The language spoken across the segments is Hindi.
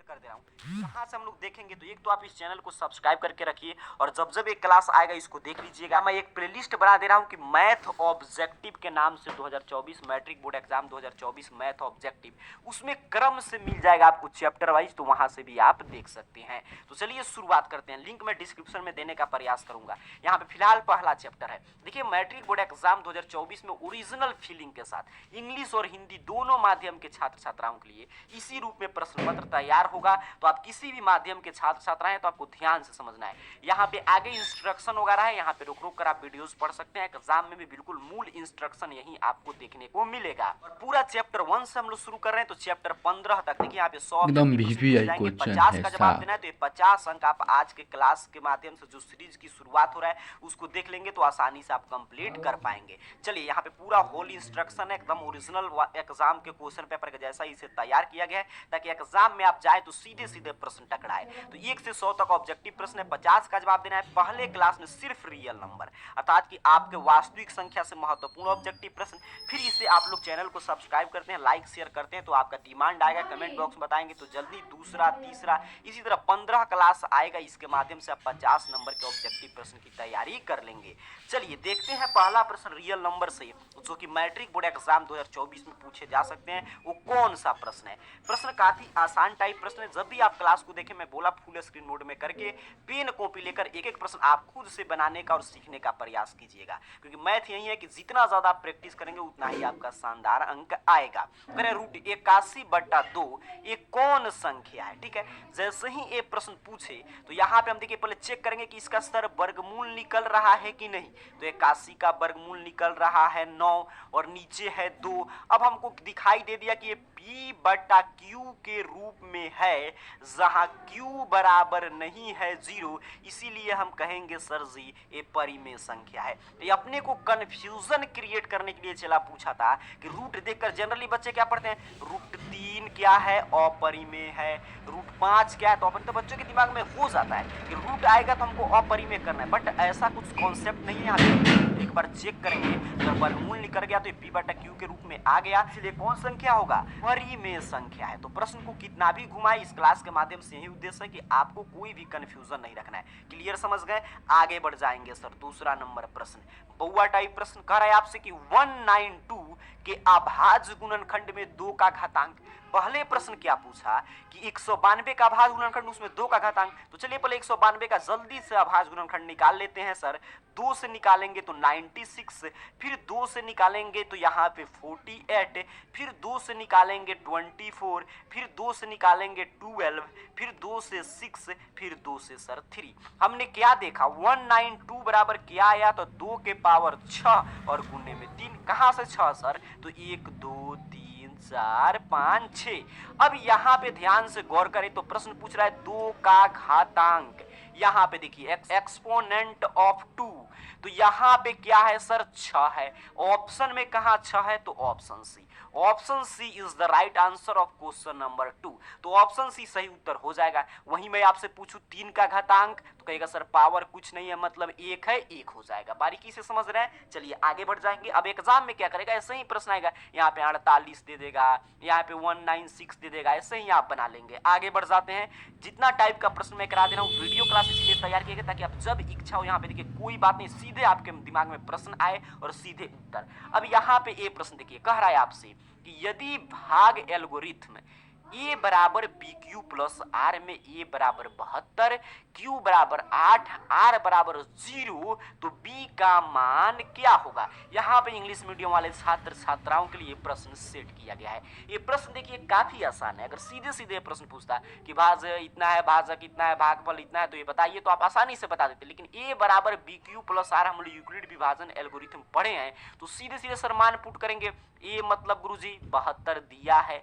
कर दे रहा हूँ। यहाँ से हम लोग देखेंगे तो एक तो आप इस चैनल को सब्सक्राइब करके रखिए और जब जब एक क्लास आएगा इसको देख लीजिएगा। मैं एक प्लेलिस्ट बना दे रहा हूँ कि मैथ ऑब्जेक्टिव के नाम से 2024 matric board exam 2024 math objective, उसमें क्रम से मिल जाएगा आपको चैप्टर वाइज, तो वहां से भी आप देख सकते हैं। तो चलिए शुरुआत करते हैं। लिंक मैं डिस्क्रिप्शन में देने का प्रयास करूंगा। यहाँ पे फिलहाल पहला चैप्टर है। देखिए मैट्रिक बोर्ड एग्जाम 2024 में ओरिजिनल फीलिंग के साथ इंग्लिश और हिंदी दोनों माध्यम के छात्र छात्राओं के लिए इसी रूप में प्रश्न पत्र तैयार होगा। तो आप किसी भी माध्यम के छात्र छात्रा हैं तो आपको ध्यान से समझना है। यहाँ पे आगे इंस्ट्रक्शन वगैरह है, यहाँ पे रुक रुक कर आप वीडियोस पढ़ सकते हैं। एग्जाम में भी बिल्कुल मूल इंस्ट्रक्शन यही आपको देखने को मिलेगा। और पूरा चैप्टर 1 से हम लोग शुरू कर रहे हैं तो चैप्टर 15 तक। देखिए यहाँ पे 100 एकदम VVI 50 है का जवाब देना है साहब। तो ये 50 अंक आप आज के क्लास के माध्यम से जो सीरीज की शुरुआत हो रहा है उसको देख लेंगे तो आसानी से आप कंप्लीट कर पाएंगे। चलिए यहाँ पे पूरा होल इंस्ट्रक्शन है, एकदम ओरिजिनल एग्जाम के क्वेश्चन पेपर के जैसा इसे तैयार किया गया है ताकि एग्जाम में आप जाए तो सीधे सीधे प्रश्न टकराए। तो 1 से 100 तक ऑब्जेक्टिव प्रश्न है, 50 का जवाब देना है। पहले क्लास में सिर्फ रियल नंबर अर्थात कि आपके वास्तविक संख्या से महत्वपूर्ण ऑब्जेक्टिव प्रश्न। फिर इसे आप लोग चैनल को सब्सक्राइब करते हैं, लाइक शेयर करते हैं तो आपका डिमांड आएगा, कमेंट बॉक्स में बताएंगे तो जल्दी दूसरा तीसरा इसी तरह 15 क्लास आएगा। इसके माध्यम से आप 50 नंबर के ऑब्जेक्टिव प्रश्न की तैयारी कर लेंगे। चलिए देखते हैं पहला प्रश्न रियल नंबर से जो कि मैट्रिक बोर्ड एग्जाम 2024 में पूछे जा सकते हैं। वो कौन सा प्रश्न है? प्रश्न काफी आसान टाइप प्रश्न है। जब भी आप क्लास को देखें, मैं बोला फुल स्क्रीन मोड में करके पेन कॉपी लेकर एक एक प्रश्न आप खुद से बनाने का और सीखने का प्रयास कीजिएगा, क्योंकि मैथ यही है कि जितना ज्यादा आप प्रैक्टिस करेंगे उतना ही आपका शानदार अंक आएगा। करें रूट 81/2 ये कौन संख्या है? ठीक है, जैसे ही ये प्रश्न पूछे तो यहाँ पे हम देखिए पहले चेक करेंगे कि इसका सर वर्गमूल निकल रहा है कि नहीं। तो 81 का वर्गमूल निकल रहा है 9 और नीचे है 2। अब हमको दिखाई दे दिया कि ये P/Q के रूप में है, जहां Q बराबर नहीं है 0, इसीलिए हम कहेंगे सर जी ये परिमेय संख्या है। तो ये अपने को कंफ्यूजन क्रिएट करने के लिए चला पूछा था कि रूट देखकर जनरली बच्चे क्या पढ़ते हैं, रूट 3 क्या है? अपरिमेय है। रूट 5 क्या है? तो अपन तो बच्चों के दिमाग में हो जाता है कि रूट आएगा तो हमको अपरिमेय करना है, बट ऐसा कुछ कॉन्सेप्ट नहीं है। यहाँ पे एक बार चेक करेंगे अगर वर्गमूल निकल गया तो P/Q के रूप में आ गया, इसलिए कौन संख्या होगा? परिमेय संख्या है। तो प्रश्न को कितना भी घुमाए, इस क्लास के माध्यम से यही उद्देश्य है कि आपको कोई भी कंफ्यूजन नहीं रखना है। क्लियर समझ गए? आगे बढ़ जाएंगे सर। दूसरा नंबर प्रश्न बउआ टाइप प्रश्न कह रहा है आपसे कि 192 के अभाज्य गुणनखंड में 2 का घातांक। पहले प्रश्न क्या पूछा कि 192 का अभाज्य गुणनखंड, उसमें 2 का घातांक। तो चलिए पहले 192 का जल्दी से अभाज्य गुणनखंड निकाल लेते हैं सर। 2 से निकालेंगे तो 96, फिर 2 से निकालेंगे तो यहाँ पे 48, फिर 2 से निकालेंगे 24, फिर 2 से निकालेंगे 12, फिर 2 से 6, फिर 2 से सर 3। हमने क्या देखा 192 बराबर क्या आया? तो 2 के पावर 6 और गुने में 3। कहां से 6 सर? तो 1 2 3 4 5 6। अब यहाँ पे ध्यान से गौर करें तो प्रश्न पूछ रहा है 2 का घातांक। यहाँ पे देखिए एक्सपोनेंट ऑफ 2, तो यहाँ पे क्या है सर? 6 है। ऑप्शन में कहा 6 है? तो option C. Option C is the right answer of question number 2। तो ऑप्शन सी सही उत्तर हो जाएगा। वहीं मैं आपसे पूछूं 3 का घातांक तो कहेगा सर पावर कुछ नहीं है, मतलब 1 है, 1 हो जाएगा। बारीकी से समझ रहे हैं? चलिए आगे बढ़ जाएंगे। अब एग्जाम में क्या करेगा, ऐसे ही प्रश्न आएगा, यहाँ पे 48 दे देगा, यहाँ पे 196 दे देगा, ऐसे ही आप बना लेंगे। आगे बढ़ जाते हैं। जितना टाइप का प्रश्न मैं करा दे रहा हूँ वीडियो क्लास इसलिए तैयार किया गया ताकि आप जब इच्छा हो, यहाँ पे देखिए कोई बात नहीं, सीधे आपके दिमाग में प्रश्न आए और सीधे उत्तर। अब यहाँ पे ये प्रश्न देखिए कह रहा है आपसे कि यदि भाग एल्गोरिथम a बराबर BQ प्लस R में a बराबर 72, Q बराबर 8, R बराबर 0, तो B का मान क्या होगा? यहाँ पे इंग्लिश मीडियम वाले छात्र छात्राओं के लिए प्रश्न सेट किया गया है। ये प्रश्न देखिए काफी आसान है। अगर सीधे सीधे प्रश्न पूछता कि भाज्य इतना है, भाजक इतना है, भागफल इतना है, तो ये बताइए तो आप आसानी से बता देते। लेकिन a बराबर BQ प्लस R हम लोग यूक्लिड विभाजन एल्गोरिथम पढ़े हैं, तो सीधे सीधे सर मान पुट करेंगे। a मतलब गुरुजी 72 दिया है,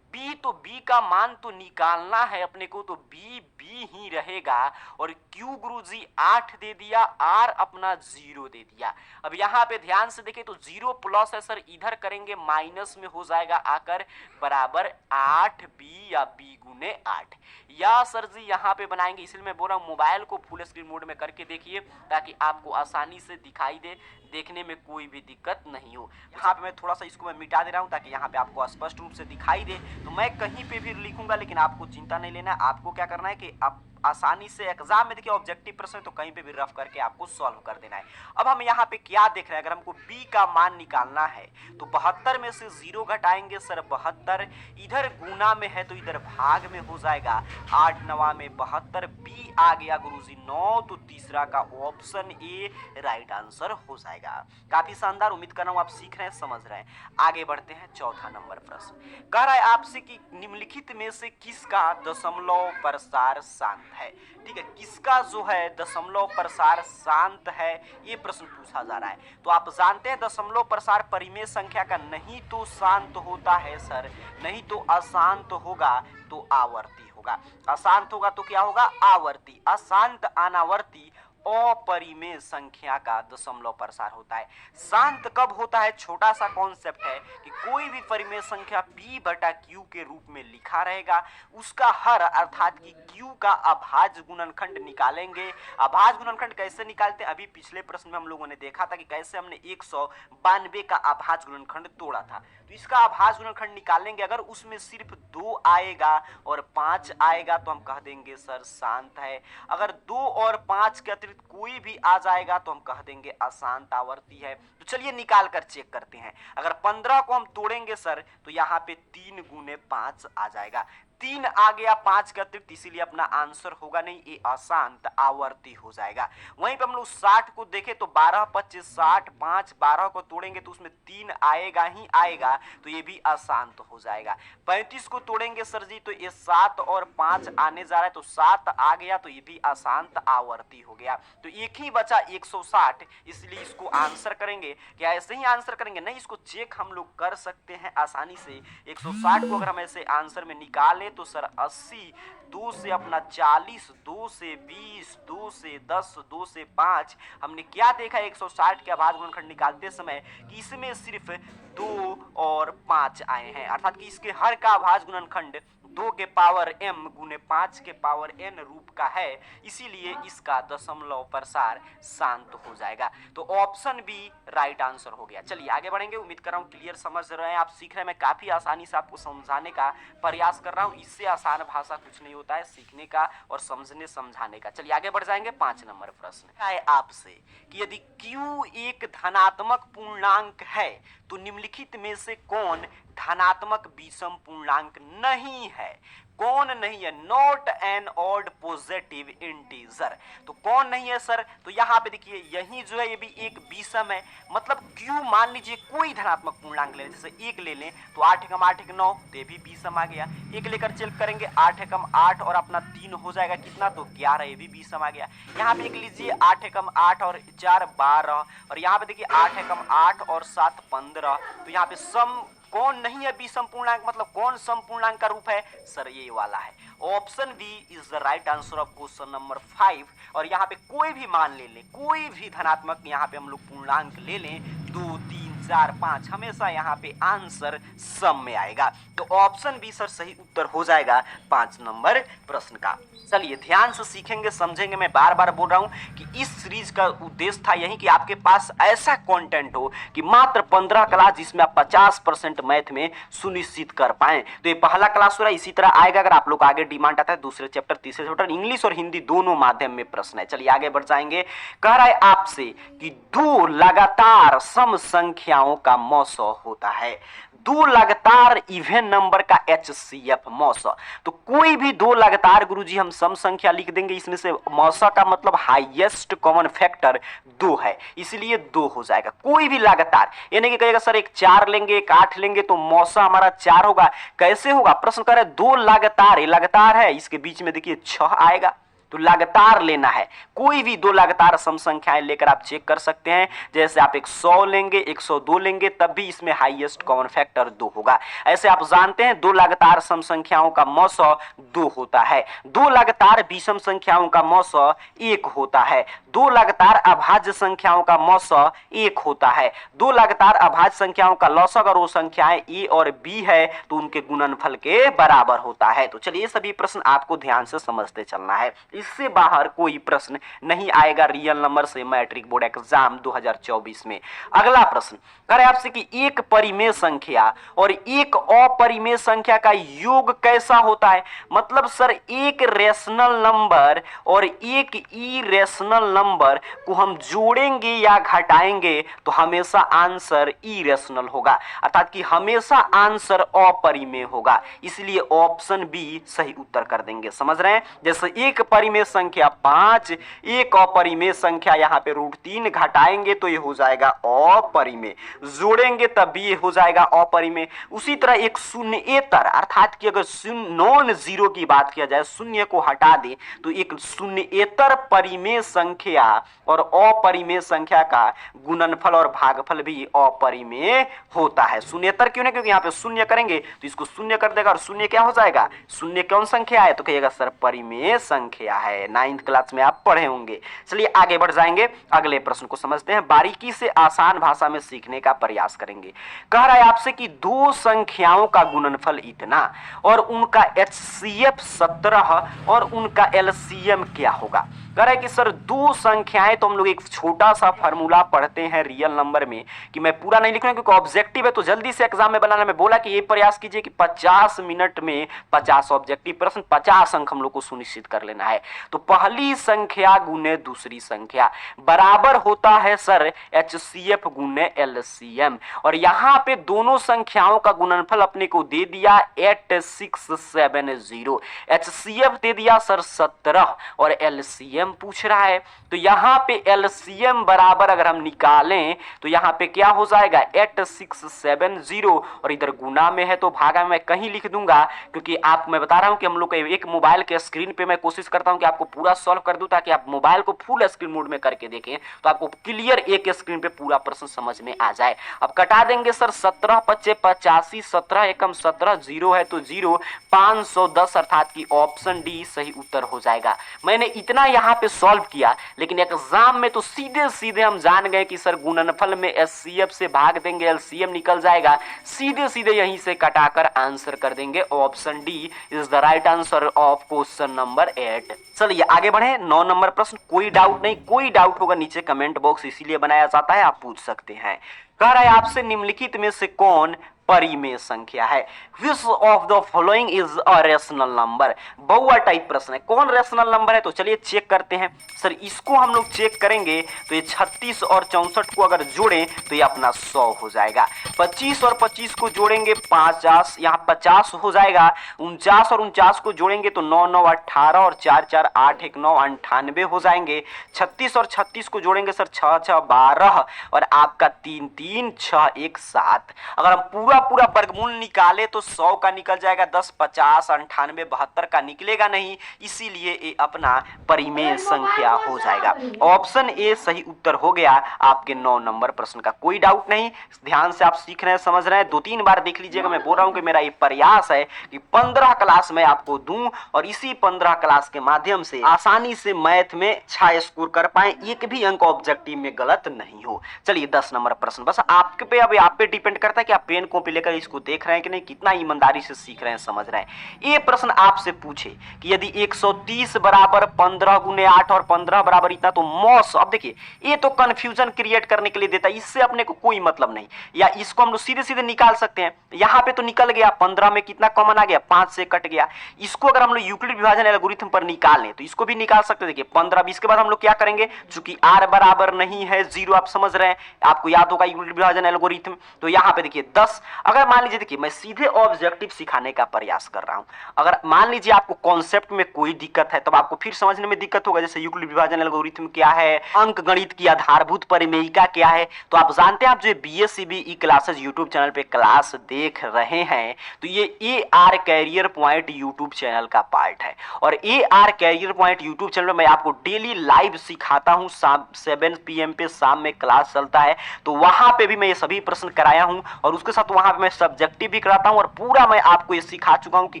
B तो B का मान तो निकालना है अपने को, तो B ही रहेगा। और Q गुरुजी 8 दे दिया, R अपना 0 दे दिया। अब यहाँ पे ध्यान से देखें तो 0 प्लस है सर, इधर करेंगे माइनस में हो जाएगा आकर बराबर 8B या B गुने 8। या सर जी यहाँ पे बनाएंगे, इसलिए मैं बोल रहा हूँ मोबाइल को फुल स्क्रीन मोड में करके देखिए ताकि आपको आसानी से दिखाई दे, देखने में कोई भी दिक्कत नहीं हो। यहाँ पे मैं थोड़ा सा इसको मैं मिटा दे रहा हूँ ताकि यहाँ पे आपको स्पष्ट रूप से दिखाई दे। तो मैं कहीं पे भी लिखूंगा, लेकिन आपको चिंता नहीं लेना है। आपको क्या करना है कि आप आसानी से एग्जाम में देखिए ऑब्जेक्टिव प्रश्न तो कहीं पे भी रफ करके आपको सॉल्व कर देना है। अब हम यहाँ पे क्या देख रहे हैं, अगर हमको b का मान निकालना है तो 72 में से 0 घटाएंगे सर 72, इधर गुना में है तो इधर भाग में हो जाएगा, 8 9 में 72, b आ गया गुरुजी 9, तो तीसरा का ऑप्शन ए राइट आंसर हो जाएगा। काफी शानदार, उम्मीद कर रहा हूं आप सीख रहे हैं, समझ रहे हैं। आगे बढ़ते हैं, चौथा नंबर प्रश्न कह रहा है आपसे कि निम्नलिखित में से किसका दशमलव प्रसार शांत है। ठीक है, किसका जो है दशमलव प्रसार शांत है, ये प्रश्न पूछा जा रहा है। तो आप जानते हैं दशमलव प्रसार परिमेय संख्या का नहीं तो शांत होता है सर, नहीं तो अशांत होगा तो आवर्ती होगा। अशांत होगा तो क्या होगा, आवर्ती। अशांत अनावर्ती अपरिमेय संख्या का दशमलव प्रसार होता है। शांत कब होता है, छोटा सा कॉन्सेप्ट है कि कोई भी परिमेय संख्या p बटा q के रूप में लिखा रहेगा, उसका हर अर्थात कि q का अभाज्य गुणनखंड निकालेंगे। अभाज्य गुणनखंड कैसे निकालते हैं, अभी पिछले प्रश्न में हम लोगों ने देखा था कि कैसे हमने 192 का अभाज्य गुणनखंड तोड़ा था। तो इसका अभाज्य गुणनखंड निकालेंगे, अगर उसमें सिर्फ 2 आएगा और 5 आएगा तो हम कह देंगे सर शांत है। अगर 2 और 5 के अतिरिक्त कोई भी आ जाएगा तो हम कह देंगे अशांत आवर्ती है। तो चलिए निकाल कर चेक करते हैं। अगर 15 को हम तोड़ेंगे सर तो यहाँ पे 3 गुने 5 आ जाएगा, 3 आ गया 5 के अतिरिक्त, इसीलिए अपना आंसर होगा नहीं, ये अशांत आवर्ती हो जाएगा। वहीं पे हम लोग 60 को देखें तो 12 25 60, 5 12 को तोड़ेंगे तो उसमें 3 आएगा ही आएगा, तो ये भी अशांत हो जाएगा। 35 को तोड़ेंगे सर जी तो ये 7 और 5 आने जा रहा है, तो 7 आ गया तो ये भी अशांत आवर्ती हो गया। तो एक ही बचा 160, इसलिए इसको आंसर करेंगे। क्या ऐसे ही आंसर करेंगे, नहीं, इसको चेक हम लोग कर सकते हैं आसानी से। 160 को अगर हम ऐसे आंसर में निकालें तो सर 80, 2 से अपना 40, 2 से 20, 2 से 10, 2 से 5। हमने क्या देखा 160 के अभाज्य गुणनखंड निकालते समय कि इसमें सिर्फ 2 और 5 आए हैं, अर्थात कि इसके हर का अभाज्य गुणनखंड 2 के पावर m गुने 5 के पावर n रूप का है, इसीलिए इसका दशमलव प्रसार शांत हो जाएगा। तो ऑप्शन बी राइट आंसर हो गया। चलिए आगे बढ़ेंगे, उम्मीद कर रहा हूँ क्लियर समझ रहे हैं, आप सीख रहे हैं। मैं काफी आसानी से आपको समझाने का प्रयास कर रहा हूँ, इससे आसान भाषा कुछ नहीं होता है सीखने का और समझने समझाने का। चलिए आगे बढ़ जाएंगे। 5 नंबर प्रश्न है आपसे कि यदि q एक धनात्मक पूर्णांक है तो निम्नलिखित में से कौन धनात्मक विषम पूर्णांक नहीं है। कौन नहीं है, not an odd positive integer. तो कौन नहीं है सर, तो यहाँ पे देखिए यही जो है ये भी एक विषम है, मतलब q मान लीजिए कोई धनात्मक पूर्णांक ले लें, जैसे 1 ले लें तो 8 एकम 8 एक 9, तो ये भी विषम आ गया। 1 लेकर चेक करेंगे 8 एकम 8 और अपना 3 हो जाएगा कितना, तो 11, ये भी विषम आ गया। यहाँ पे एक लीजिए 8 एकम 8 और 4 12, और यहाँ पे देखिए 8 एकम 8 और 7 15, तो यहाँ पे सम कौन नहीं है विषम पूर्णांक, मतलब कौन सम पूर्णांक का रूप है सर, ये वाला है। Option B is the right answer of question number 5। और यहाँ पे कोई भी मान ले लें, कोई भी धनात्मक यहाँ पे हम लोग पूर्णांक ले लें, 2 3 4 5, हमेशा यहाँ पे आंसर सम में आएगा। तो ऑप्शन बी सर सही उत्तर हो जाएगा 5 नंबर प्रश्न का। चलिए ध्यान से सीखेंगे समझेंगे। मैं बार बार बोल रहा हूं कि इस सीरीज का उद्देश्य था यही कि आपके पास ऐसा कंटेंट हो कि मात्र 15 क्लास जिसमें आप 50% मैथ में सुनिश्चित कर पाएं। तो ये पहला क्लास हो रहा है, इसी तरह आएगा। अगर आप लोग आगे डिमांड आता है दूसरे चैप्टर तीसरे चैप्टर इंग्लिश और हिंदी दोनों माध्यम में प्रश्न है। चलिए आगे बढ़ जाएंगे। कह रहा है आपसे कि 2 लगातार सम संख्याओं का मौसो होता है। 2 लगातार इवन नंबर का HCF मौसा। तो कोई भी 2 लगातार गुरुजी हम सम संख्या लिख देंगे, इसमें से मौसा का मतलब हाईएस्ट कॉमन फैक्टर 2 है, इसलिए 2 हो जाएगा। कोई भी लगातार, यानी कि कहेगा सर एक 4 लेंगे एक 8 लेंगे तो मौसा हमारा 4 होगा, कैसे होगा? प्रश्न कर रहे 2 लगातार, ये लगातार है, इसके बीच में देखिए 6 आएगा, तो लगातार लेना है। कोई भी 2 लगातार सम संख्याएं लेकर आप चेक कर सकते हैं। जैसे आप 100 लेंगे 102 लेंगे तब भी इसमें हाईएस्ट कॉमन फैक्टर 2 होगा। ऐसे आप जानते हैं 2 लगातार सम संख्याओं का मौसा 2 होता है। 2 लगातार विषम संख्याओं का मौसा 1 होता है। दो लगातार अभाज्य संख्याओं का मौसा 1 होता है। दो लगातार अभाज्य संख्याओं का लौसा अगर वो संख्याएं a और b है तो उनके गुणनफल के बराबर होता है। तो चलिए सभी प्रश्न आपको ध्यान से समझते चलना है, इससे बाहर कोई प्रश्न नहीं आएगा रियल नंबर से मैट्रिक बोर्ड एग्जाम 2024 में। अगला प्रश्न कह रहे आपसे कि एक परिमेय संख्या और एक अपरिमेय संख्या का योग कैसा होता है। मतलब सर एक रेशनल नंबर और एक इरेशनल नंबर को हम जोड़ेंगे या घटाएंगे तो हमेशा आंसर इरेशनल होगा, अर्थात कि हमेशा आंसर अपरिमेय होगा, इसलिए ऑप्शन बी सही उत्तर कर देंगे। समझ रहे हैं, जैसे एक परिमेय संख्या 5, एक अपरिमेय संख्या यहाँ पे √3 घटाएंगे तो ये हो जाएगा अपरिमेय, जोड़ेंगे तब भी ये हो जाएगा अपरिमेय। उसी तरह एक शून्येतर अर्थात कि अगर नॉन जीरो की बात किया जाए, शून्य को हटा दे तो एक शून्येतर परिमेय संख्या और अपरिमेय संख्या का गुणनफल और भागफल भी अपरिमेय होता है। शून्येतर क्यों नहीं, क्योंकि यहाँ पे शून्य करेंगे तो इसको शून्य कर देगा और शून्य क्या हो जाएगा, शून्य कौन संख्या है तो कहिएगा सर परिमेय संख्या है। 9th क्लास में आप पढ़े होंगे। चलिए आगे बढ़ जाएंगे, अगले प्रश्न को समझते हैं, बारीकी से आसान भाषा में सीखने का प्रयास करेंगे। कह रहा है आपसे कि दो संख्याओं का गुणनफल इतना और उनका HCF 17 और उनका LCM क्या होगा। कह रहा है कि सर दो संख्याएं, तो हम लोग एक छोटा सा फॉर्मूला पढ़ते हैं रियल नंबर में कि मैं पूरा नहीं लिखूंगा क्योंकि ऑब्जेक्टिव है तो जल्दी से एग्जाम में बनाना। मैं बोला कि ये प्रयास कीजिए कि 50 मिनट में 50 ऑब्जेक्टिव प्रश्न, 50 अंक हम लोग को सुनिश्चित कर लेना है। तो पहली संख्या गुने दूसरी संख्या बराबर होता है सर HCF गुने LCM, और यहाँ पे दोनों संख्याओं का गुणनफल अपने को दे दिया 8670, HCF दे दिया सर 17 और LCM पूछ रहा है। तो यहाँ पे LCM बराबर अगर हम निकालें तो यहाँ पे क्या हो जाएगा 8670, और इधर गुना में है तो भागा में मैं कहीं लिख दूंगा, क्योंकि आप मैं बता रहा हूं कि हम लोग एक मोबाइल के स्क्रीन पे मैं कोशिश करता हूं कि आपको पूरा सॉल्व कर दूं ताकि आप मोबाइल को फुल स्क्रीन मोड में करके देखें तो आपको क्लियर एक स्क्रीन पे पूरा प्रश्न समझ में आ जाए। अब कटा देंगे सर 17 × 5 = 85, 17 एकम 17, 0 है तो 0, 510 अर्थात कि ऑप्शन डी सही उत्तर हो जाएगा। मैंने इतना यहाँ पे सॉल्व किया, लेकिन एग्जाम में तो सीधे सीधे हम जान गए कि सर गुणनफल में HCF से भाग देंगे LCM निकल जाएगा, सीधे सीधे यहीं से कटाकर आंसर कर देंगे। Option D is the right answer of question number 8। चलिए आगे बढ़े, 9 नंबर प्रश्न। कोई डाउट नहीं, कोई डाउट होगा नीचे कमेंट बॉक्स इसीलिए बनाया जाता है, आप पूछ सकते हैं। कह रहा है आपसे निम्नलिखित में से कौन परिमेय संख्या है। Which of the following is a rational number. Bahua type प्रश्न है, कौन रेशनल नंबर है तो चलिए चेक करते हैं। सर इसको हम लोग चेक करेंगे तो ये 36 और 64 को अगर जोड़ें तो ये अपना 100 हो जाएगा। 25 और 25 को जोड़ेंगे 50, यहाँ 50 हो जाएगा। 49 और 49 को जोड़ेंगे तो 9 9 18 और 4 4 8 1 9 98 हो जाएंगे। 36 और 36 को जोड़ेंगे सर 6 6 12 और आपका 3 3 6 1 7। अगर हम पूरा वर्गमूल निकाले तो 100 का निकल जाएगा, 10 50 98 72 का निकलेगा नहीं, इसीलिए ये अपना परिमेय संख्या हो जाएगा। ऑप्शन ए सही उत्तर हो गया आपके 9 नंबर प्रश्न का। कोई डाउट नहीं, ध्यान से आप सीख रहे हैं, समझ रहे हैं, 2-3 बार देख लीजिएगा। मैं बोल रहा हूं कि मेरा ये प्रयास है कि 15 क्लास में आपको दूं और इसी 15 क्लास के माध्यम से आसानी से मैथ में अच्छा स्कोर कर पाए, एक भी अंक ऑब्जेक्टिव में गलत नहीं हो। चलिए 10 नंबर प्रश्न, बस आपके पे, अब आप पे डिपेंड करता है कि आप पेन कॉपी लेकर इसको देख रहे हैं कि नहीं, कितना ईमानदारी से सीख रहे हैं, समझ रहे हैं। ये प्रश्न आपसे पूछे कि यदि 130 बराबर 15 गुने 8 और 15 बराबर इतना तो मौस, अब देखिए ये तो कंफ्यूजन क्रिएट करने के लिए देता है, इससे अपने को कोई मतलब नहीं, या इसको हम लोग सीधे सीधे निकाल सकते हैं। यहाँ पे तो निकल गया 15 में कितना कॉमन आ गया, 5 से कट गया। इसको अगर हम लोग यूक्लिड विभाजन एल्गोरिथम पर निकालें तो इसको भी निकाल सकते हैं। देखिए 15 20 के बाद हम लोग क्या करेंगे, चूंकि r बराबर नहीं है 0, आप समझ रहे हैं, आपको याद होगा यूक्लिड विभाजन एल्गोरिथम। तो यहाँ पे देखिए 10, अगर मान लीजिए, देखिए मैं सीधे ऑब्जेक्टिव सिखाने का प्रयास कर रहा हूं, अगर मान लीजिए आपको कॉन्सेप्ट में कोई दिक्कत है तब आपको फिर समझने में दिक्कत होगा, जैसे यूक्लिड विभाजन एल्गोरिथम क्या है, अंक गणित की आधारभूत परिमेयिका क्या है। तो आप जानते हैं, आप जो BSCBE क्लासेस यूट्यूब चैनल पे क्लास देख रहे हैं तो ये AR career point YouTube channel का पार्ट है, और AR career point YouTube channel में मैं आपको डेली लाइव सिखाता हूं, 7 PM पे शाम में क्लास चलता है, तो वहां पे भी मैं ये सभी प्रश्न कराया हूं और उसके साथ वहां वहां पे मैं सब्जेक्टिव भी कराता हूं और पूरा मैं आपको ये सिखा चुका हूं कि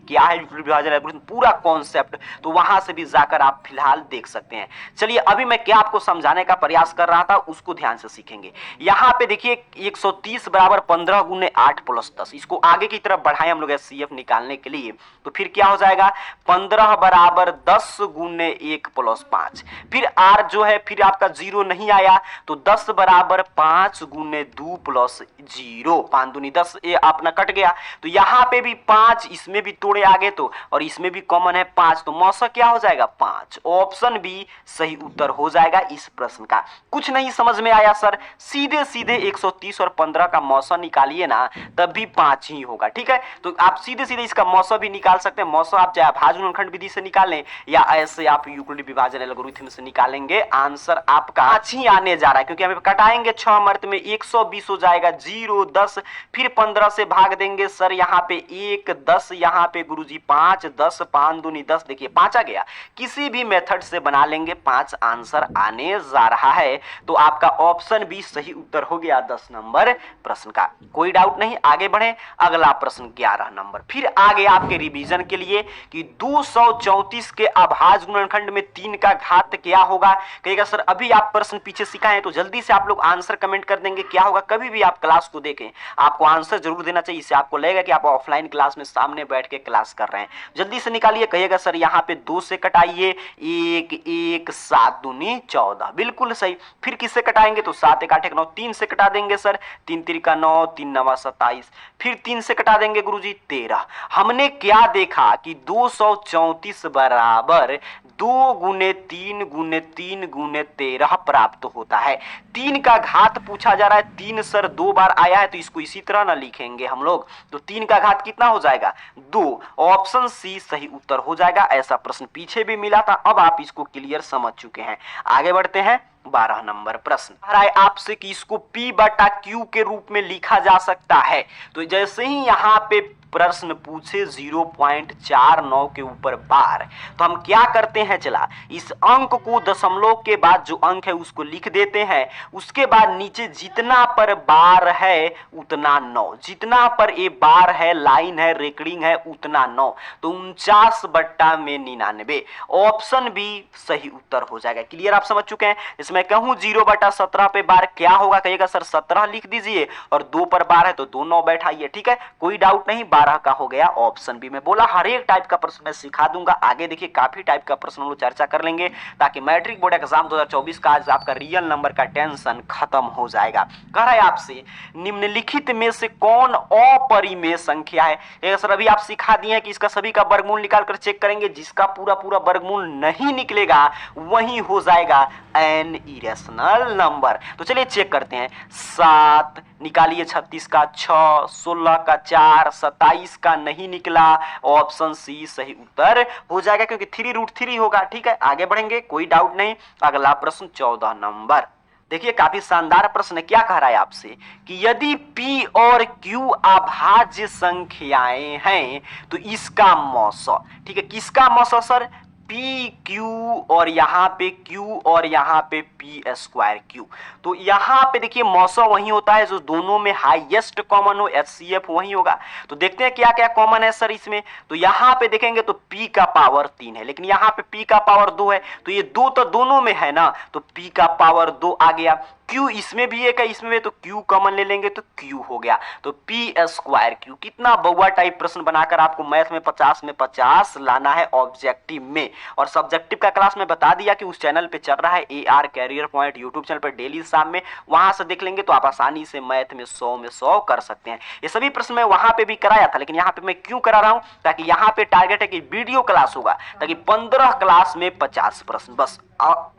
क्या है यूक्लिड विभाजन एल्गोरिथम, पूरा कॉन्सेप्ट, तो वहां से भी जाकर आप फिलहाल देख सकते हैं। चलिए अभी मैं क्या आपको समझाने का प्रयास कर रहा था उसको ध्यान से सीखेंगे। यहाँ पे देखिए 130 बराबर 15 गुने 8 प्लस 10, इसको आगे की तरफ बढ़ाएं हम लोग एचसीएफ निकालने के लिए, तो फिर क्या हो जाएगा 15 बराबर 10 गुने 1 प्लस 5, फिर आर जो है फिर आपका जीरो नहीं आया तो 10 बराबर 5 गुने 2 प्लस 0, 5 दूनी 10, ये अपना कट गया, तो यहाँ पे भी 5, इसमें भी तोड़े आगे तो, और इसमें भी कॉमन है 5, तो मौसा क्या हो जाएगा 5, ऑप्शन बी सही उत्तर हो जाएगा इस प्रश्न का। कुछ नहीं समझ में आया सर, सीधे सीधे 130 और 15 का मौसा निकालिए ना तब भी 5 ही होगा, ठीक है। तो आप सीधे सीधे इसका मौसा भी निकाल सकते हैं, मौसा आप चाहे भाज्य गुणनखंड विधि से निकालें या ऐसे आप यूक्लिड विभाजन एल्गोरिथम से निकालेंगे, आंसर आपका 5 ही आने जा रहा है, क्योंकि हमें कटाएंगे 6 मर्त में 120 हो जाएगा, 0 10 फिर 15 से भाग देंगे सर, यहाँ पे 1 10, यहाँ पे गुरुजी 5 10, 5 दूनी 10, देखिए 5 आ गया, किसी भी मेथड से बना लेंगे 5 आंसर आने जा रहा है, तो आपका ऑप्शन बी सही उत्तर हो गया 10 नंबर प्रश्न का। कोई डाउट नहीं, आगे बढ़े, अगला प्रश्न 11 नंबर, फिर आगे आपके रिवीजन के लिए कि 234 के अभाज्य गुणनखंड में 3 का घात क्या होगा। कहेगा सर अभी आप प्रश्न पीछे सिखाए तो जल्दी से आप लोग आंसर कमेंट कर देंगे क्या होगा। कभी भी आप क्लास को देखें आपको आंसर जरूर देना चाहिए, इससे आपको लगेगा कि आप ऑफलाइन क्लास में सामने बैठ के क्लास कर रहे हैं। जल्दी से निकालिए, कहिएगा सर यहाँ पे 2 से कटाइए, 1 1 7 दूनी 14, बिल्कुल सही। फिर किससे कटाएंगे तो 7 1 8 1 9, 3 से कटा देंगे सर, 3 3 का 9, 3 9 27, फिर 3 से कटा देंगे गुरुजी 13। हमने क्या देखा कि 234 बराबर 2 गुने 3 गुने 3 गुने 13 प्राप्त होता है। 3 का घात पूछा जा रहा है, 3 सर 2 बार आया है तो इसको इसी तरह ना लिखेंगे हम लोग, तो 3 का घात कितना हो जाएगा 2, ऑप्शन सी सही उत्तर हो जाएगा। ऐसा प्रश्न पीछे भी मिला था, अब आप इसको क्लियर समझ चुके हैं। आगे बढ़ते हैं 12 नंबर प्रश्न आ रहा है आपसे कि इसको P बटा Q के रूप में लिखा जा सकता है, तो जैसे ही यहाँ पे प्रश्न पूछे 0.49 के ऊपर बार, तो हम क्या करते हैं, चला इस अंक को दशमलव के बाद जो अंक है उसको लिख देते हैं, उसके बाद नीचे जितना पर बार है उतना 9, जितना पर ये बार है, लाइन है, रेकडिंग है उतना 9, तो 49 बट्टा में 99, ऑप्शन बी सही उत्तर हो जाएगा। क्लियर, आप समझ चुके हैं। इसमें कहूं 0/17 पे बार क्या होगा, कहिएगा सर 17 लिख दीजिए और 2 पर बार है तो 2 9 बैठाइए, ठीक है, कोई डाउट नहीं, 12 का हो गया ऑप्शन बी। मैं बोला हर एक टाइप का प्रश्न मैं सिखा दूंगा, आगे देखिए काफी टाइप का प्रश्न हम लोग चर्चा कर लेंगे, ताकि मैट्रिक बोर्ड एग्जाम 2024 का आज आपका रियल नंबर का टेंशन खत्म हो जाएगा। कह रहा है आपसे निम्नलिखित में से कौन अपरिमेय संख्या है। सर अभी आप सिखा दिए हैं कि इसका सभी का वर्गमूल निकाल कर चेक करेंगे, जिसका पूरा पूरा वर्गमूल नहीं निकलेगा वही हो जाएगा एन इरेशनल नंबर। तो चलिए चेक करते हैं, 7 निकालिए, 36 का 6, 16 का 4, 27 का नहीं निकला, ऑप्शन सी सही उत्तर हो जाएगा, क्योंकि 3√3 होगा। ठीक है, आगे बढ़ेंगे, कोई डाउट नहीं। अगला प्रश्न 14 नंबर, देखिए काफी शानदार प्रश्न है। क्या कह रहा है आपसे कि यदि P और Q अभाज्य संख्याएं हैं तो इसका मौसा, ठीक है, किसका मौसा सर, पी क्यू और यहाँ पे Q और यहाँ पे P² Q। तो यहाँ पे देखिए मौसा वही होता है जो दोनों में हाईएस्ट कॉमन हो, HCF वही होगा। तो देखते हैं क्या क्या कॉमन है सर इसमें। तो यहाँ पे देखेंगे तो P का पावर 3 है, लेकिन यहाँ पे P का पावर 2 है, तो ये 2 तो दोनों में है ना, तो P का पावर 2 आ गया। Q इसमें भी एक है, इसमें भी, तो Q कॉमन ले लेंगे तो Q हो गया, तो P² Q। कितना बउआ टाइप प्रश्न बनाकर आपको मैथ में 50 में 50 लाना है ऑब्जेक्टिव में। और सब्जेक्टिव का क्लास में बता दिया कि उस चैनल पे चल रहा है AR career point YouTube channel पर डेली शाम में, वहां से देख लेंगे तो आप आसानी से मैथ में 100 में 100 कर सकते हैं। ये सभी प्रश्न मैं वहां पे भी कराया था, लेकिन यहाँ पे मैं क्यों करा रहा हूं, ताकि यहाँ पे टारगेट है कि वीडियो क्लास होगा, ताकि 15 क्लास में 50 प्रश्न, बस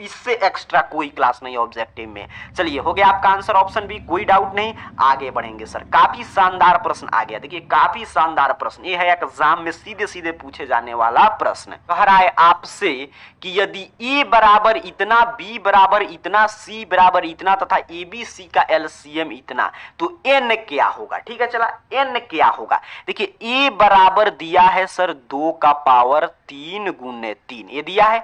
इससे एक्स्ट्रा कोई क्लास नहीं ऑब्जेक्टिव में। चलिए हो गया आपका आंसर ऑप्शन बी, कोई डाउट नहीं। आगे बढ़ेंगे सर, काफी शानदार प्रश्न आ गया, देखिए काफी शानदार प्रश्न, ये है एग्जाम में सीधे सीधे पूछे जाने वाला प्रश्न। कह रहा है आपसे कि यदि A बराबर इतना, B बराबर इतना, C बराबर इतना तथा ABC का LCM इतना, तो N क्या होगा। ठीक है, चला N क्या होगा। देखिए A बराबर दिया है सर 2 का पावर 3 गुने 3, ये दिया है।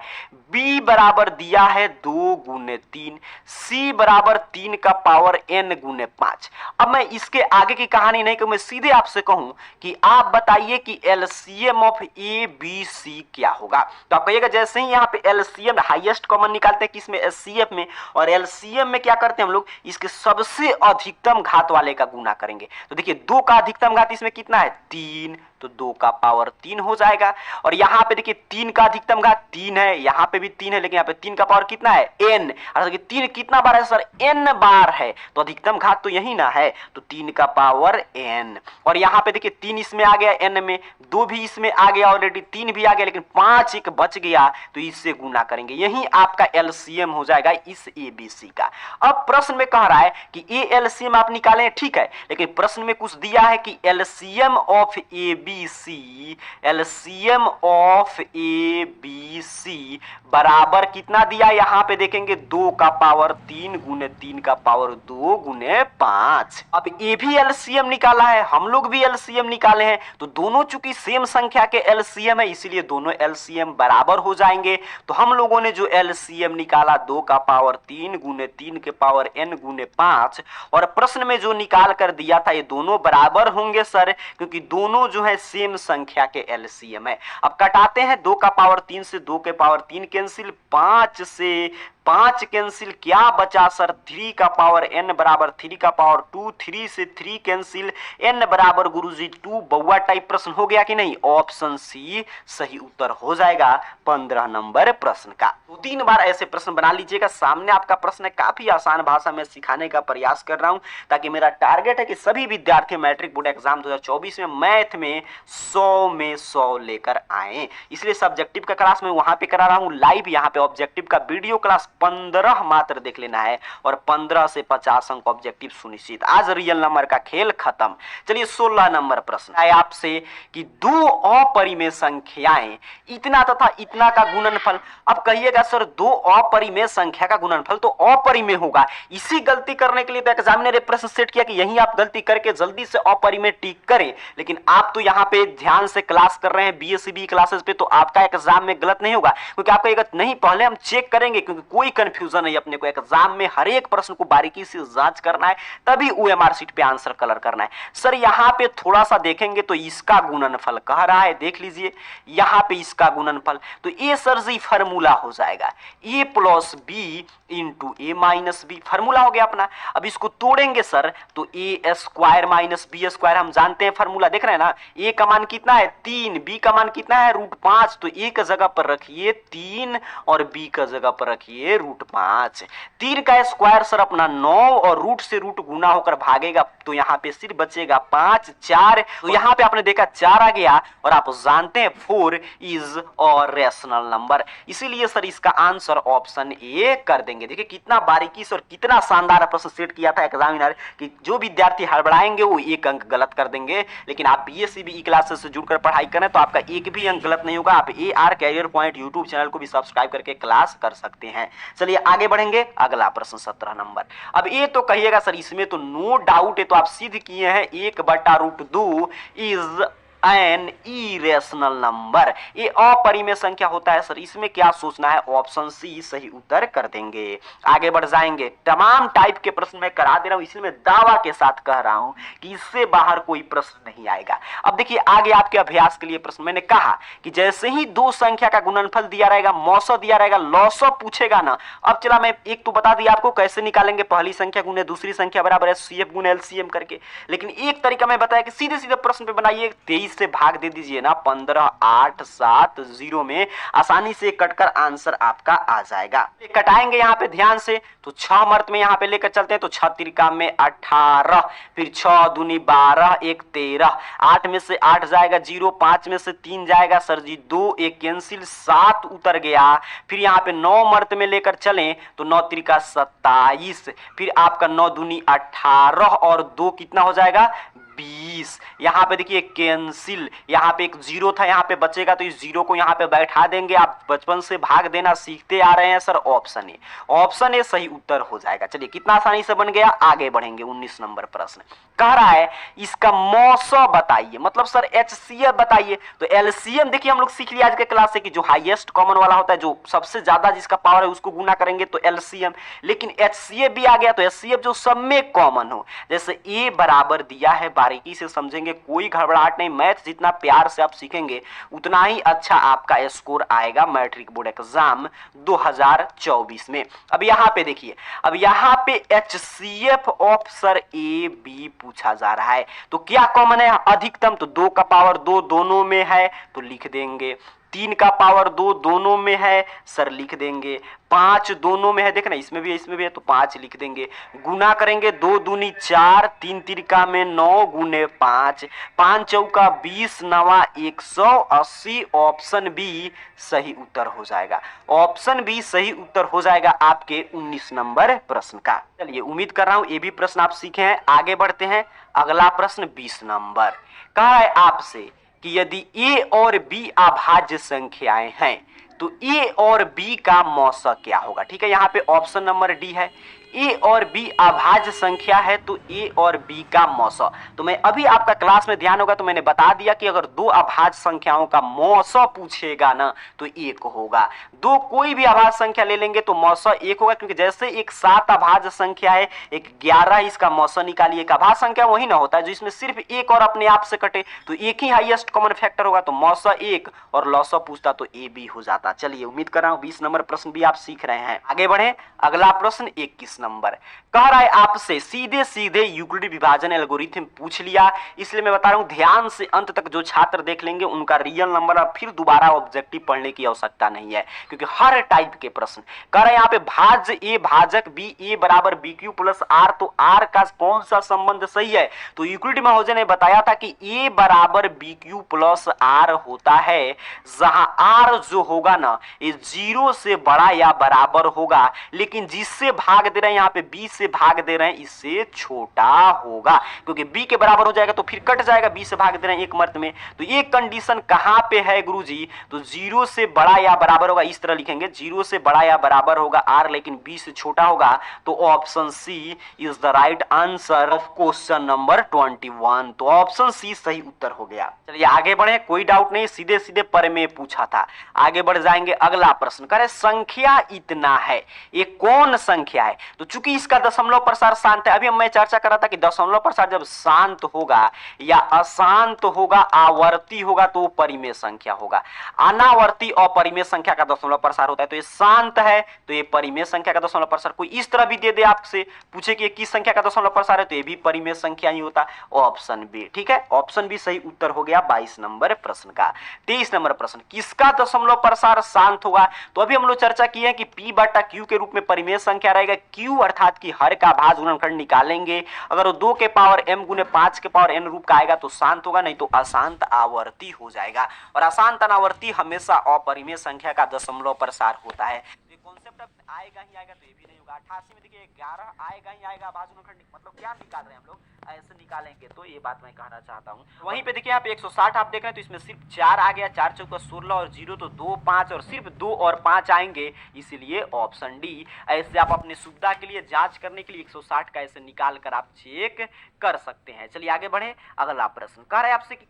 B बराबर दिया है 2 गुने 3, C बराबर बराबर 3 का पावर n गुने 5। अब मैं इसके आगे की कहानी नहीं कहूं, मैं सीधे आपसे कहूं कि आप बताइए कि LCM of A B C क्या होगा। तो आप कहिएगा जैसे ही यहाँ पे एलसीएम हाईएस्ट कॉमन निकालते हैं किसमें, एचसीएफ में, और एलसीएम में क्या करते हैं हम लोग, इसके सबसे अधिकतम घात वाले का गुना करेंगे। तो देखिए 2 का अधिकतम घात इसमें कितना है, 3, तो 2 का पावर 3 हो जाएगा। और यहाँ पे देखिए 3 का अधिकतम घात 3 है, यहाँ पे भी 3 है, लेकिन यहाँ पे 3 का पावर कितना है, n। और 3 कितना बार है सर, n बार है, तो अधिकतम घात तो यही ना है, तो 3 का पावर n। और यहाँ पे देखिए 3 इसमें आ गया n में, 2 भी इसमें आ गया ऑलरेडी, 3 भी आ गया, लेकिन 5 एक बच गया, तो इससे गुना करेंगे, यही आपका एलसीएम हो जाएगा इस एबीसी का। अब प्रश्न में कह रहा है कि ए एलसीएम आप निकालें, ठीक है, लेकिन प्रश्न में कुछ दिया है कि LCM of ABC, LCM of ABC बराबर कितना दिया, यहां पे देखेंगे 2 का पावर 3 गुने 3 का पावर 2 गुने 5। अब ए भी एलसीएम निकाला है, हम लोग भी एलसीएम निकाले हैं, तो दोनों चूंकि सेम संख्या के एलसीएम है, इसीलिए दोनों एलसीएम बराबर हो जाएंगे। तो हम लोगों ने जो एलसीएम निकाला 2 का पावर 3 गुने 3 के पावर n गुने 5, और प्रश्न में जो निकाल कर दिया था ये दोनों बराबर होंगे सर, क्योंकि दोनों जो है सेम संख्या के एलसीएम है। अब कटाते हैं, 2 का पावर 3 से 2 के पावर 3 कैंसिल, 5 से 5 कैंसिल, क्या बचा सर, 3 का पावर n बराबर 3 का पावर 2, 3 से 3 कैंसिल, n बराबर गुरुजी 2। बउआ टाइप प्रश्न हो गया कि नहीं, ऑप्शन सी सही उत्तर हो जाएगा 15 नंबर प्रश्न का। 2-3 बार ऐसे प्रश्न बना लीजिएगा, सामने आपका प्रश्न है, काफी आसान भाषा में सिखाने का प्रयास कर रहा हूं, ताकि मेरा टारगेट है कि सभी विद्यार्थी मैट्रिक बोर्ड एग्जाम 2024 में मैथ में 100 में 100 लेकर आए। इसलिए सब्जेक्टिव का क्लास मैं वहां पे करा रहा हूं लाइव, यहाँ पे ऑब्जेक्टिव का वीडियो क्लास 15 मात्र देख लेना है, और 15 से 50 अंक ऑब्जेक्टिव सुनिश्चित। आज रियल नंबर का खेल खत्म। चलिए 16 नंबर प्रश्न है आपसे कि 2 अपरिमेय संख्याएं इतना तथा इतना का गुणनफल। अब कहिएगा सर 2 अपरिमेय संख्या का गुणनफल तो अपरिमेय होगा, इसी गलती करने के लिए तो एग्जामिनर ने प्रश्न सेट किया कि यही आप गलती करके जल्दी से अपरिमेय टिक करें। लेकिन आप तो यहाँ पे ध्यान से क्लास कर रहे हैं बीएससीबी क्लासेस पे, तो आपका एग्जाम में गलत नहीं होगा, क्योंकि आपका एक नहीं, पहले हम चेक करेंगे, क्योंकि कोई कंफ्यूजन नहीं, अपने को एग्जाम में हर एक प्रश्न को बारीकी से जांच करना है, तभी ओएमआर शीट पे आंसर कलर करना है। सर यहाँ पे थोड़ा सा देखेंगे तो इसका गुणनफल कह रहा है, देख लीजिए यहाँ पे इसका गुणनफल, तो ए सर जी फॉर्मूला हो जाएगा ए प्लस बी इंटू ए माइनस बी, फॉर्मूला हो गया अपना। अब इसको तोड़ेंगे सर तो ए स्क्वायर माइनस बी स्क्वायर, हम जानते हैं फॉर्मूला, देख रहे हैं ना, ए का मान कितना है 3, बी का मान कितना है √5, तो ए का जगह पर रखिए 3 और बी का जगह पर रखिए √5। 3 का स्क्वायर सर अपना 9, और रूट से रूट गुना होकर भागेगा, तो यहाँ पे सिर्फ बचेगा 5, 4, तो यहाँ पे आपने देखा 4 आ गया, और आप जानते हैं 4 इज अ रेशनल नंबर, इसीलिए सर इसका आंसर ऑप्शन ए कर देंगे। देखिए कितना बारीकी से और कितना शानदार प्रश्न सेट किया था एग्जामिनर कि जो विद्यार्थी हड़बड़ाएंगे वो 1 अंक गलत कर देंगे, लेकिन आप बीएससीबी क्लासेस से जुड़कर पढ़ाई करें तो आपका 1 भी अंक गलत नहीं होगा। आप AR career point YouTube channel को भी सब्सक्राइब करके क्लास कर सकते हैं। चलिए आगे बढ़ेंगे, अगला प्रश्न 17 नंबर। अब ये तो कहिएगा सर इसमें तो नो डाउट है, तो आप सिद्ध किए हैं 1/√2 इज एन इरेशनल नंबर, ये अपरिमेय संख्या होता है सर, इसमें क्या सोचना है, ऑप्शन सी सही उत्तर कर देंगे। आगे बढ़ जाएंगे, तमाम टाइप के प्रश्न मैं करा दे रहा हूं, इसलिए मैं दावा के साथ कह रहा हूं कि इससे बाहर कोई प्रश्न नहीं आएगा। अब देखिए आगे आपके अभ्यास के लिए प्रश्न, मैंने कहा कि जैसे ही 2 संख्या का गुणनफल दिया रहेगा, मौसा दिया रहेगा, लॉसअ पूछेगा ना। अब चला मैं एक तो बता दिया आपको कैसे निकालेंगे, पहली संख्या गुने दूसरी संख्या बराबर एचसीएफ गुने एलसीएम करके, लेकिन एक तरीका मैं बताया कि सीधे सीधे प्रश्न पे बनाइए, 23 से भाग दे दीजिए ना, 15, 8, 7, 0 में आसानी से कटकर आंसर आपका आ जाएगा। कटाएंगे यहाँ पे ध्यान से, तो 6 मर्त में यहाँ पे लेकर चलते हैं, तो 6 तिरिका में 18, फिर 6 दूनी 12, 1 13, 8 में से 8 जाएगा 0, 5 में से 3 जाएगा सर जी 2, 1 कैंसिल, 7 उतर गया। फिर यहाँ पे 9 मर्त में लेकर चलें तो 9 तिरिका 27, फिर आपका 9 दूनी 18 और 2 कितना हो जाएगा 20। यहाँ पे देखिए कैंसिल, यहाँ पे एक जीरो था, यहाँ पे बचेगा तो इस जीरो को यहाँ पे बैठा देंगे। आप बचपन से भाग देना सीखते आ रहे हैं sir. Option A, option A सही उत्तर हो जाएगा। चलिए कितना आसानी से बन गया। आगे बढ़ेंगे 19 नंबर प्रश्न कह रहा है इसका मौसा बताइए, मतलब सर एचसीएफ बताइए। तो एलसीएम देखिए हम लोग सीख लिया आज के क्लास से कि जो हाईएस्ट कॉमन वाला होता है, जो सबसे ज्यादा जिसका पावर है उसको गुना करेंगे तो एलसीएम। लेकिन एचसीएफ भी आ गया तो एचसीएफ जो सब में कॉमन हो। जैसे ए बराबर दिया है, बारीकी से समझेंगे, कोई घबराहट नहीं। मैथ जितना प्यार से आप सीखेंगे उतना ही अच्छा आपका स्कोर आएगा मैट्रिक बोर्ड एग्जाम 2024 में। अब यहाँ पे देखिए, अब यहाँ पे HCF of sir A B पूछा जा रहा है, तो क्या कॉमन है अधिकतम? तो 2 का पावर 2 दोनों में है तो लिख देंगे। 3 का पावर 2 दोनों में है सर लिख देंगे। 5 दोनों में है, देखना इसमें भी है तो 5 लिख देंगे। गुना करेंगे 2 दूनी 4, 3 तिरका में 9 गुने 5, 5 चौका 20, 9 180। ऑप्शन बी सही उत्तर हो जाएगा। ऑप्शन बी सही उत्तर हो जाएगा आपके 19 नंबर प्रश्न का। चलिए उम्मीद कर रहा हूं ये भी प्रश्न आप सीखे हैं। आगे बढ़ते हैं। अगला प्रश्न 20 नंबर कहा है आपसे कि यदि ए और बी अभाज्य संख्याएं हैं तो ए और बी का मौसा क्या होगा। ठीक है, यहाँ पे ऑप्शन नंबर डी है। ए और बी अभाज्य संख्या है तो ए और बी का मौसा। तो मैं अभी आपका क्लास में ध्यान होगा तो मैंने बता दिया कि अगर 2 अभाज्य संख्याओं का मौसा पूछेगा ना तो 1 होगा। 2 कोई भी अभाज्य संख्या ले लेंगे तो मौसा 1 होगा, क्योंकि जैसे एक 7 अभाज्य संख्या है, एक 11, इसका मौसा निकालिए। एक अभाज्य संख्या वही ना होता है जो इसमें सिर्फ एक और अपने आप से कटे, तो एक ही हाईएस्ट कॉमन फैक्टर होगा, तो मौसा 1 और लौसा पूछता तो ए बी हो जाता। चलिए उम्मीद कर रहा हूं 20 नंबर प्रश्न भी आप सीख रहे हैं। आगे बढ़े। अगला प्रश्न 21 नंबर कह रहा है आपसे सीधे सीधे यूक्लिड विभाजन एल्गोरिथम पूछ लिया, इसलिए मैं बता रहा हूं ध्यान से अंत तक जो छात्र देख लेंगे उनका रियल नंबर अब फिर दोबारा ऑब्जेक्टिव पढ़ने की आवश्यकता नहीं है, क्योंकि हर टाइप के प्रश्न कह रहे हैं यहाँ पे भाज्य ए भाजक बी, ए बराबर बी क्यू प्लस आर, तो आर का कौन सा संबंध सही है। तो यूक्लिड महाजन ने बताया था कि ए बराबर बी क्यू प्लस आर होता है जहां आर जो होगा ना ये 0 से बड़ा या बराबर होगा, लेकिन जिससे भाग दे रहे हैं यहाँ पे बी से भाग दे रहे हैं इससे छोटा होगा, क्योंकि बी के बराबर हो जाएगा तो फिर कट जाएगा। बी से भाग दे रहे हैं एक मर्त में, तो ये कंडीशन कहां पे है गुरुजी? तो 0 से बड़ा या बराबर होगा, इस तरह लिखेंगे 0 से बड़ा या बराबर होगा आर, लेकिन बी से छोटा होगा। तो option C is the right answer of question number 21। तो ऑप्शन सी सही उत्तर हो गया। चलिए आगे बढ़े, कोई डाउट नहीं, सीधे सीधे पर में पूछा था। आगे बढ़ जाएंगे। अगला प्रश्न करे संख्या इतना है, ये कौन संख्या है? तो चूंकि इसका दशमलव प्रसार शांत है, अभी मैं चर्चा कर रहा था कि दशमलव प्रसार जब शांत होगा या अशांत होगा, आवर्ती होगा तो परिमेय संख्या होगा। अनावर्ती और परिमेय संख्या का दशमलव प्रसार होता है, तो ये शांत है तो ये परिमेय संख्या का दशमलव प्रसार। कोई इस तरह भी दे दे आपसे पूछे कि किस संख्या का दशमलव प्रसार है, तो ये भी परिमेय संख्या ही होता। ऑप्शन बी, ठीक है, ऑप्शन बी सही उत्तर हो गया 22 नंबर प्रश्न का। 23 नंबर प्रश्न किसका दशमलव प्रसार शांत होगा? तो अभी हम लोग चर्चा की है कि पी बटा क्यू के रूप में परिमेय संख्या रहेगा। क्यू अर्थात कि हर का भाज्य गुणनखंड निकालेंगे, अगर वो 2 के पावर m गुने 5 के पावर n रूप का आएगा तो शांत होगा, नहीं तो अशांत आवर्ती हो जाएगा। और अशांत अनावर्ती हमेशा अपरिमेय संख्या का दशमलव प्रसार होता है। तो ये कॉन्सेप्ट आएगा ही आएगा, तो ये भी नहीं होगा। 88 में देखिए 11 आएगा ही आएगा, भाज्य गुणनखंड मतलब क्या निकाल रहे हैं हम लोग, ऐसे निकालेंगे, तो ये बात मैं कहना चाहता हूँ। वहीं पे देखिए यहाँ पे 160 आप देख रहे हैं, तो इसमें सिर्फ 4 आ गया, 4 चौका 16 और 0 तो 2 5 और सिर्फ 2 और 5 आएंगे, इसीलिए ऑप्शन डी। ऐसे आप अपने सुविधा के लिए जांच करने के लिए 160 का ऐसे निकाल कर आप चेक कर सकते हैं। चलिए आगे बढ़े। अगला प्रश्न कह रहा है आपसे कि